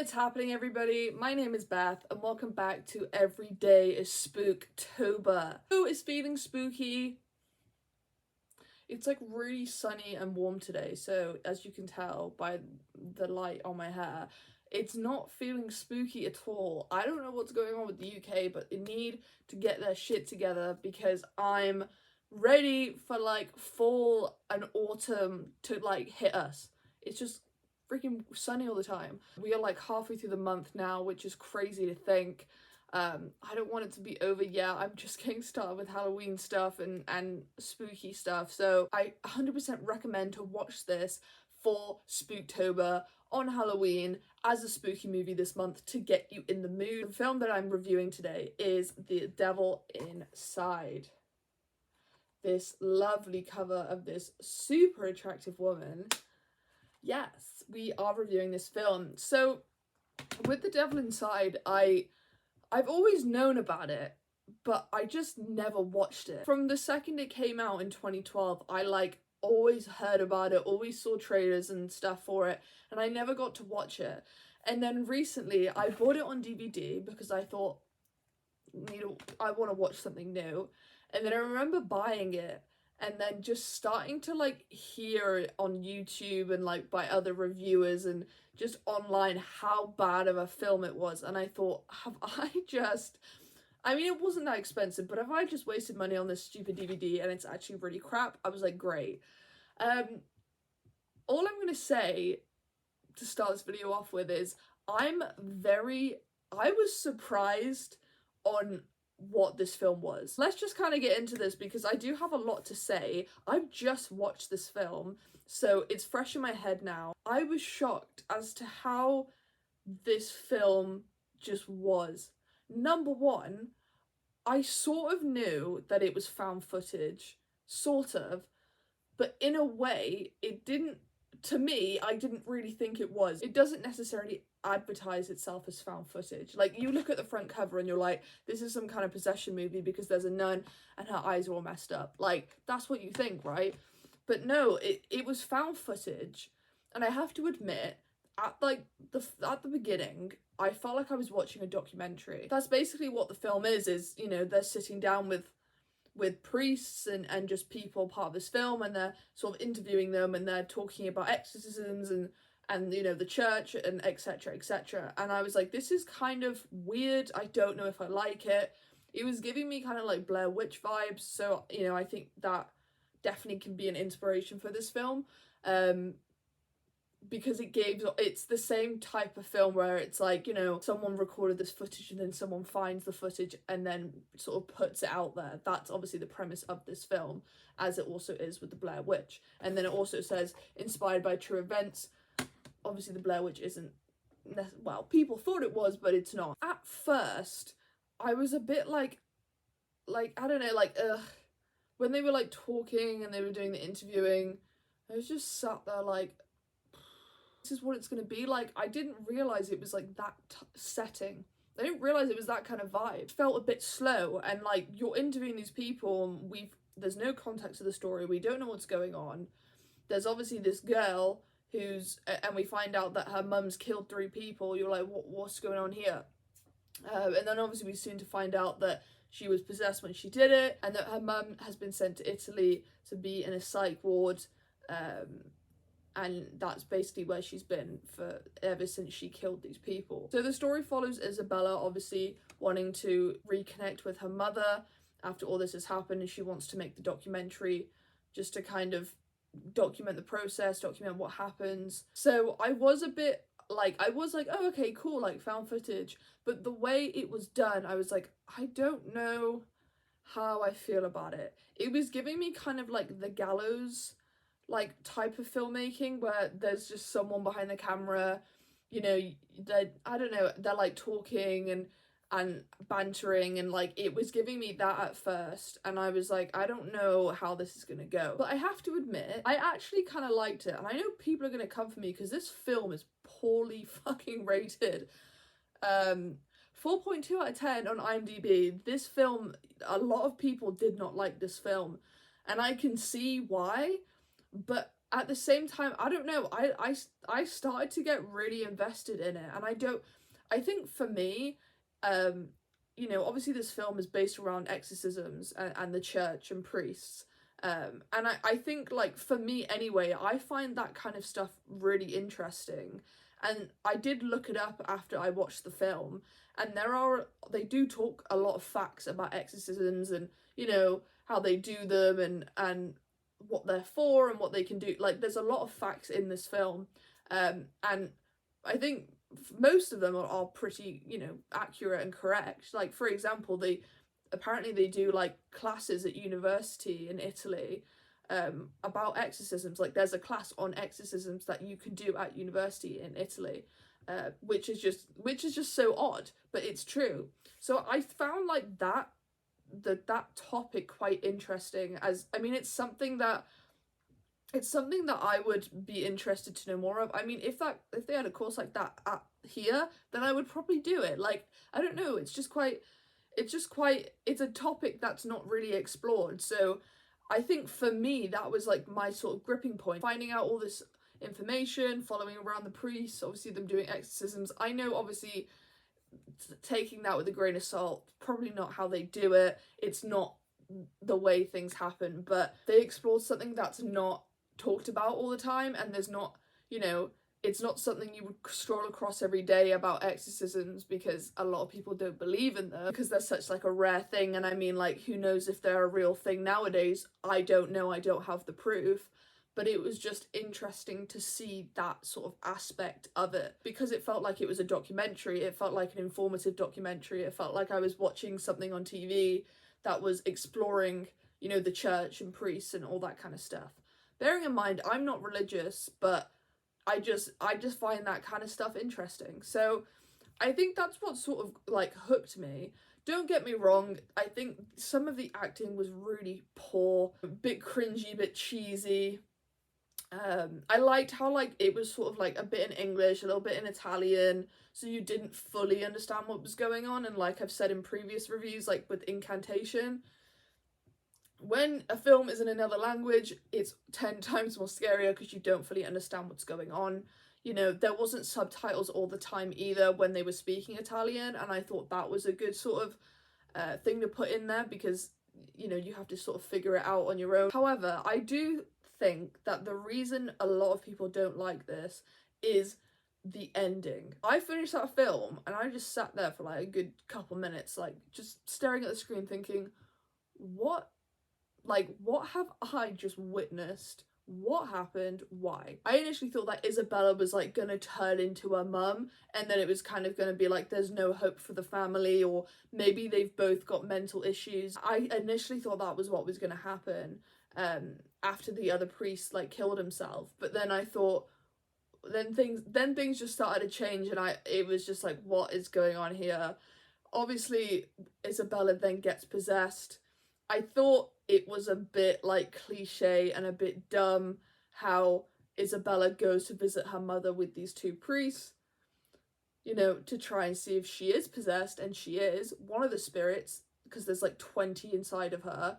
What's happening, everybody? My name is Beth and welcome back to Every Day is Spooktober. Who is feeling spooky? It's like really sunny and warm today, so as you can tell by the light on my hair, it's not feeling spooky at all. I don't know what's going on with the UK, but they need to get their shit together because I'm ready for like fall and autumn to like hit us. It's just freaking sunny all the time. We are like halfway through the month now, which is crazy to think. I don't want it to be over yet. I'm just getting started with Halloween stuff and spooky stuff. So I 100% recommend to watch this for Spooktober on Halloween as a spooky movie this month to get you in the mood. The film that I'm reviewing today is The Devil Inside. This lovely cover of this super attractive woman. Yes, we are reviewing this film. So with The Devil Inside, I've always known about it, but I just never watched it. From the second it came out in 2012, I like always heard about it, always saw trailers and stuff for it, and I never got to watch it. And then recently I bought it on DVD because I thought, I want to watch something new. And then I remember buying it and then just starting to like hear it on YouTube and like by other reviewers and just online how bad of a film it was. And I thought, I mean, it wasn't that expensive, but have I just wasted money on this stupid DVD and it's actually really crap? I was like, great. All I'm gonna say to start this video off with is I was surprised on what this film was. Let's just kind of get into this because I do have a lot to say. I've just watched this film, so it's fresh in my head now. I was shocked as to how this film just was. Number one, I sort of knew that it was found footage, sort of, but in a way, it didn't, to me, I didn't really think it was. It doesn't necessarily advertise itself as found footage. Like, you look at the front cover and you're like, this is some kind of possession movie because there's a nun and her eyes are all messed up. Like, that's what you think, right? But no, it was found footage. And I have to admit, at the beginning, I felt like I was watching a documentary. That's basically what the film is, you know, they're sitting down with priests and just people part of this film, and they're sort of interviewing them and they're talking about exorcisms and you know, the church and etc, etc. And I was like, this is kind of weird. I don't know if I like it. It was giving me kind of like Blair Witch vibes, so you know, I think that definitely can be an inspiration for this film, because it's the same type of film where it's like, you know, someone recorded this footage and then someone finds the footage and then sort of puts it out there. That's obviously the premise of this film, as it also is with the Blair Witch. And then it also says inspired by true events. Obviously the Blair Witch isn't, well, people thought it was, but it's not. At first, I was a bit like I don't know, like, when they were like talking and they were doing the interviewing, I was just sat there like, this is what it's going to be like. I didn't realise it was like that setting. I didn't realise it was that kind of vibe. It felt a bit slow, and like, you're interviewing these people and there's no context to the story. We don't know what's going on. There's obviously this girl and we find out that her mum's killed 3 people. You're like, what's going on here? And then obviously we soon to find out that she was possessed when she did it, and that her mum has been sent to Italy to be in a psych ward, and that's basically where she's been for ever since she killed these people. So the story follows Isabella obviously wanting to reconnect with her mother after all this has happened, and she wants to make the documentary just to kind of document the process, document what happens. So I was like, oh, okay, cool, like found footage. But the way it was done, I was like, I don't know how I feel about it. It was giving me kind of like The Gallows like type of filmmaking, where there's just someone behind the camera, you know, I don't know, they're like talking and bantering, and like, it was giving me that at first, and I was like, I don't know how this is gonna go. But I have to admit, I actually kind of liked it, and I know people are gonna come for me because this film is poorly fucking rated. 4.2 out of 10 on IMDb. This film, a lot of people did not like this film, and I can see why, but at the same time, I don't know, I started to get really invested in it, and I think for me, you know, obviously this film is based around exorcisms and the church and priests. And I think, like, for me anyway, I find that kind of stuff really interesting. And I did look it up after I watched the film, and they do talk a lot of facts about exorcisms and, you know, how they do them and what they're for and what they can do. Like, there's a lot of facts in this film. And I think most of them are pretty, you know, accurate and correct. Like, for example, apparently they do like classes at university in Italy about exorcisms. Like, there's a class on exorcisms that you can do at university in Italy, which is just so odd, but it's true. So I found like that topic quite interesting. As I mean, it's something that I would be interested to know more of. I mean, if they had a course like that at here, then I would probably do it. Like, I don't know, it's a topic that's not really explored. So I think for me, that was like my sort of gripping point, finding out all this information, following around the priests, obviously them doing exorcisms. I know, obviously, taking that with a grain of salt, probably not how they do it. It's not the way things happen, but they explored something that's not talked about all the time, and there's not, you know, it's not something you would stroll across every day about exorcisms, because a lot of people don't believe in them because they're such like a rare thing. And I mean, like, who knows if they're a real thing nowadays? I don't know, I don't have the proof. But it was just interesting to see that sort of aspect of it, because it felt like it was a documentary. It felt like an informative documentary. It felt like I was watching something on TV that was exploring, you know, the church and priests and all that kind of stuff. Bearing in mind, I'm not religious, but I just find that kind of stuff interesting. So I think that's what sort of like hooked me. Don't get me wrong, I think some of the acting was really poor, a bit cringy, a bit cheesy. I liked how like it was sort of like a bit in English, a little bit in Italian, so you didn't fully understand what was going on. And like I've said in previous reviews, like with Incantation, when a film is in another language, it's 10 times more scarier because you don't fully understand what's going on. You know, there wasn't subtitles all the time either when they were speaking Italian, and I thought that was a good sort of thing to put in there, because, you know, you have to sort of figure it out on your own. However, I do think that the reason a lot of people don't like this is the ending. I finished that film and I just sat there for like a good couple minutes, like just staring at the screen thinking, what have I just witnessed? What happened? Why? I initially thought that Isabella was like gonna turn into her mum, and then it was kind of gonna be like there's no hope for the family, or maybe they've both got mental issues. I initially thought that was what was gonna happen after the other priest like killed himself, but then I thought then things just started to change, and it was just like, what is going on here? Obviously Isabella then gets possessed. I thought it was a bit like cliche and a bit dumb how Isabella goes to visit her mother with these two priests, you know, to try and see if she is possessed, and she is. One of the spirits, because there's like 20 inside of her,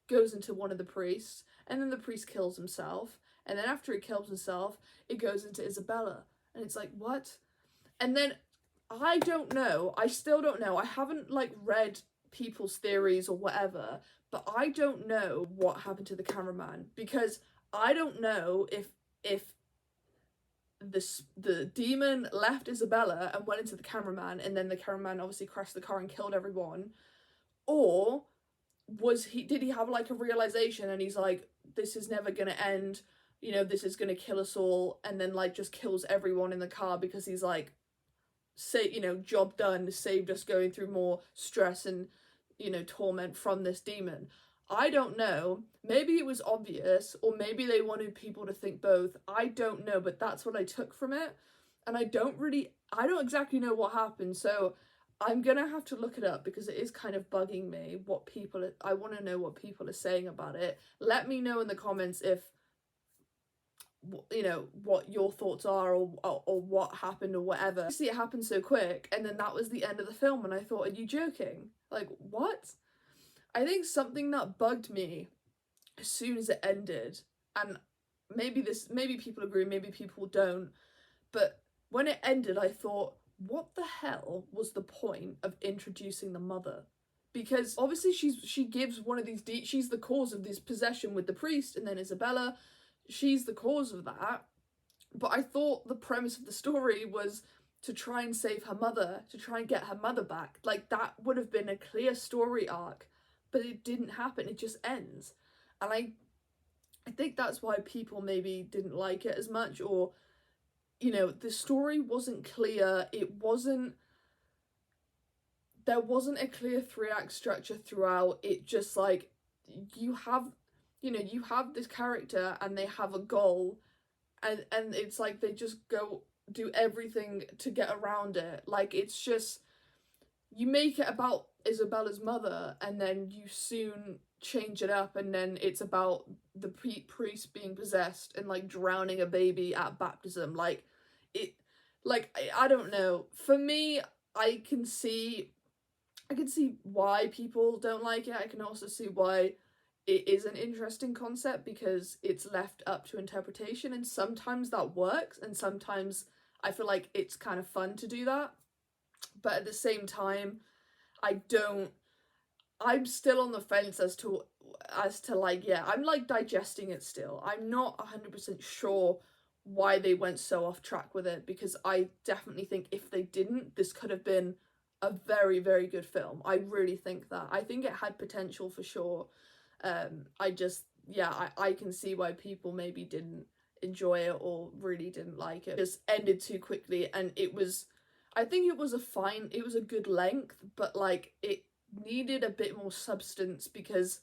goes into one of the priests, and then the priest kills himself, and then after he kills himself, it goes into Isabella, and it's like, what? And then I don't know, I still don't know, I haven't like read people's theories or whatever, but I don't know what happened to the cameraman, because I don't know if the demon left Isabella and went into the cameraman, and then the cameraman obviously crashed the car and killed everyone, or did he have like a realization and he's like, this is never gonna end, you know, this is gonna kill us all, and then like just kills everyone in the car because he's like, say, you know, job done, saved us going through more stress and, you know, torment from this demon. I don't know. Maybe it was obvious, or maybe they wanted people to think both. I don't know, but that's what I took from it. And I don't exactly know what happened, so I'm gonna have to look it up, because it is kind of bugging me I want to know what people are saying about it. Let me know in the comments if, you know, what your thoughts are, or what happened or whatever. See, it happened so quick, and then that was the end of the film, and I thought, are you joking? Like, what? I think something that bugged me as soon as it ended, and maybe people agree, maybe people don't, but when it ended, I thought, what the hell was the point of introducing the mother? Because obviously she gives one of these she's the cause of this possession with the priest, and then Isabella, she's the cause of that. But I thought the premise of the story was to try and save her mother, to try and get her mother back. Like, that would have been a clear story arc, but it didn't happen. It just ends. And I think that's why people maybe didn't like it as much, or, you know, the story wasn't clear. There wasn't a clear 3-act structure throughout. It just, like, you have this character and they have a goal, and it's like they just go do everything to get around it. Like, it's just, you make it about Isabella's mother and then you soon change it up, and then it's about the priest being possessed and, like, drowning a baby at baptism. Like, it, like, I don't know. For me, I can see why people don't like it. I can also see why it is an interesting concept, because it's left up to interpretation, and sometimes that works and sometimes I feel like it's kind of fun to do that. But at the same time, I'm still on the fence as to like, yeah, I'm like digesting it still. I'm not 100% sure why they went so off track with it, because I definitely think if they didn't, this could have been a very, very good film. I really think that. I think it had potential for sure. I can see why people maybe didn't enjoy it or really didn't like it. It just ended too quickly, and I think it was a good length, but, like, it needed a bit more substance, because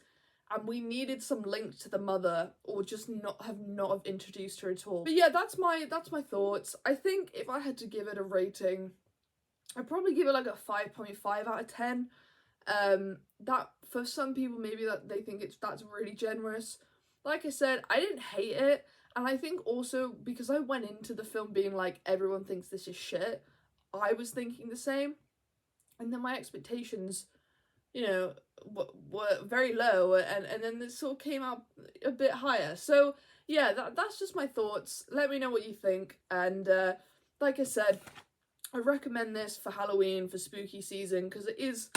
we needed some link to the mother, or just not have introduced her at all. But yeah, that's my thoughts. I think if I had to give it a rating, I'd probably give it like a 5.5 out of 10. That, for some people, maybe that they think that's really generous. Like I said, I didn't hate it, and I think also because I went into the film being like, everyone thinks this is shit, I was thinking the same, and then my expectations, you know, were very low, and then this sort of came out a bit higher. So yeah, that's just my thoughts. Let me know what you think, and like I said, I recommend this for Halloween, for spooky season, because it is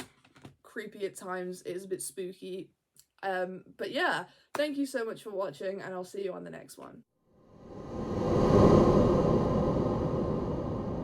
creepy at times, it is a bit spooky. But yeah, thank you so much for watching, and I'll see you on the next one.